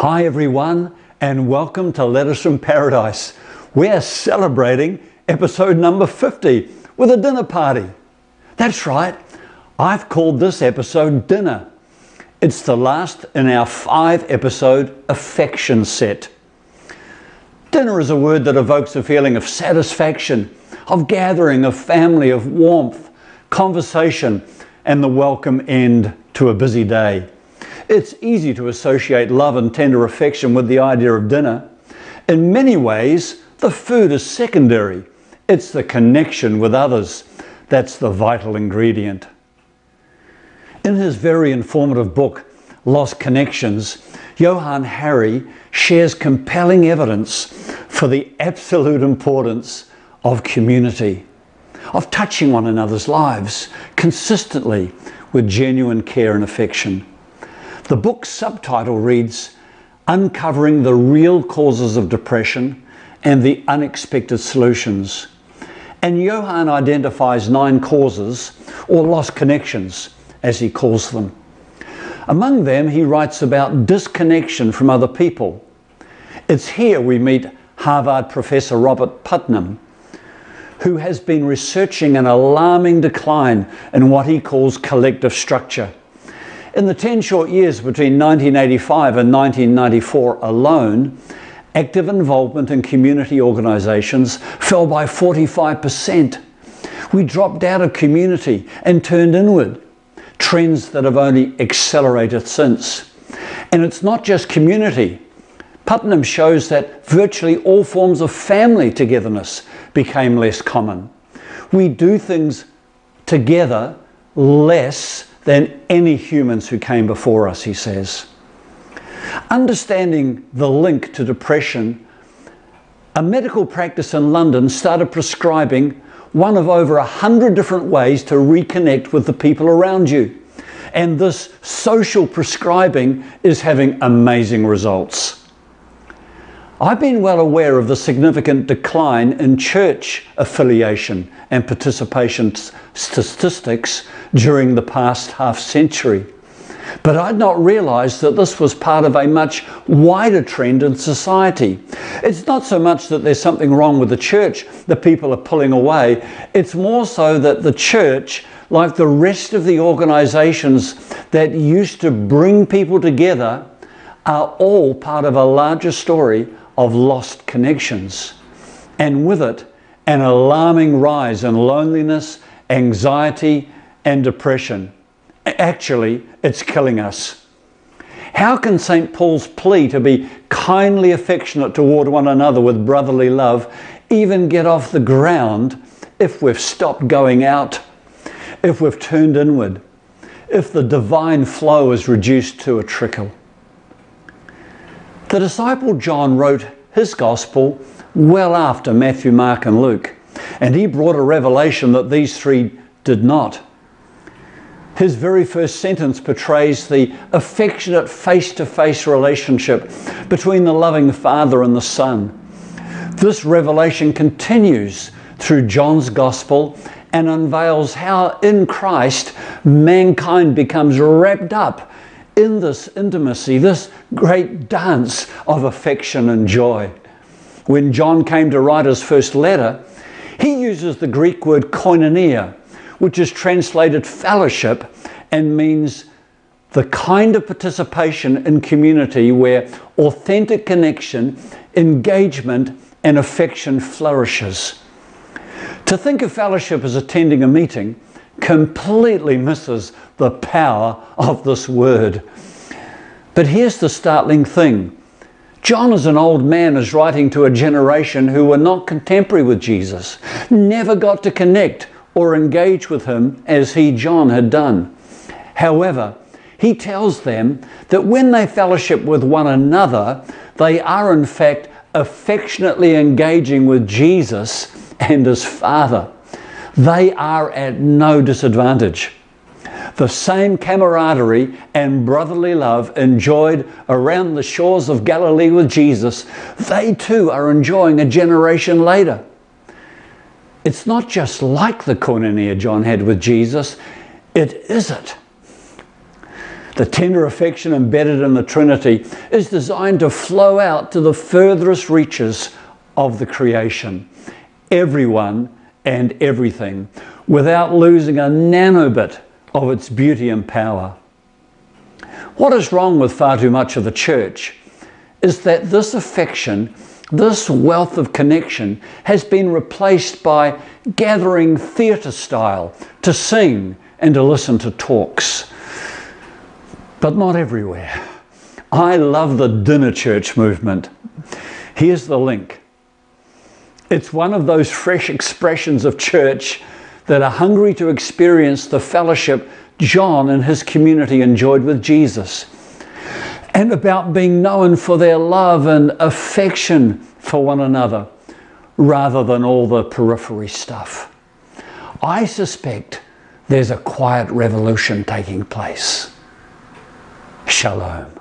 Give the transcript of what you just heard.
Hi everyone, and welcome to Letters from Paradise. We're celebrating episode number 50 with a dinner party. That's right, I've called this episode Dinner. It's the last in our 5-episode affection set. Dinner is a word that evokes a feeling of satisfaction, of gathering, of family, of warmth, conversation, and the welcome end to a busy day. It's easy to associate love and tender affection with the idea of dinner. In many ways, the food is secondary. It's the connection with others that's the vital ingredient. In his very informative book, Lost Connections, Johann Hari shares compelling evidence for the absolute importance of community, of touching one another's lives consistently with genuine care and affection. The book's subtitle reads, Uncovering the Real Causes of Depression and the Unexpected Solutions. And Johann identifies 9 causes, or lost connections, as he calls them. Among them, he writes about disconnection from other people. It's here we meet Harvard professor Robert Putnam, who has been researching an alarming decline in what he calls collective structure. In the 10 short years between 1985 and 1994 alone, active involvement in community organisations fell by 45%. We dropped out of community and turned inward, trends that have only accelerated since. And it's not just community. Putnam shows that virtually all forms of family togetherness became less common. We do things together less than any humans who came before us, he says. Understanding the link to depression, a medical practice in London started prescribing one of over 100 different ways to reconnect with the people around you. And this social prescribing is having amazing results. I've been well aware of the significant decline in church affiliation and participation statistics during the past half-century. But I'd not realised that this was part of a much wider trend in society. It's not so much that there's something wrong with the church that people are pulling away. It's more so that the church, like the rest of the organisations that used to bring people together, are all part of a larger story of lost connections. And with it, an alarming rise in loneliness, anxiety, and depression. Actually, it's killing us. How can St. Paul's plea to be kindly affectionate toward one another with brotherly love even get off the ground if we've stopped going out, if we've turned inward, if the divine flow is reduced to a trickle? The disciple John wrote his gospel well after Matthew, Mark, and Luke, and he brought a revelation that these 3 did not. His very first sentence portrays the affectionate face-to-face relationship between the loving Father and the Son. This revelation continues through John's Gospel and unveils how in Christ mankind becomes wrapped up in this intimacy, this great dance of affection and joy. When John came to write his first letter, he uses the Greek word koinonia, which is translated fellowship and means the kind of participation in community where authentic connection, engagement, and affection flourishes. To think of fellowship as attending a meeting completely misses the power of this word. But here's the startling thing. John, as an old man, is writing to a generation who were not contemporary with Jesus, never got to connect or engage with him as he, John, had done. However, he tells them that when they fellowship with one another, they are in fact affectionately engaging with Jesus and his Father. They are at no disadvantage. The same camaraderie and brotherly love enjoyed around the shores of Galilee with Jesus, they too are enjoying a generation later. It's not just like the koinonia John had with Jesus, it is it. The tender affection embedded in the Trinity is designed to flow out to the furthest reaches of the creation, everyone and everything, without losing a nanobit of its beauty and power. What is wrong with far too much of the church is that this affection, this wealth of connection, has been replaced by gathering theatre style to sing and to listen to talks. But not everywhere. I love the dinner church movement. Here's the link. It's one of those fresh expressions of church that are hungry to experience the fellowship John and his community enjoyed with Jesus, and about being known for their love and affection for one another, rather than all the periphery stuff. I suspect there's a quiet revolution taking place. Shalom.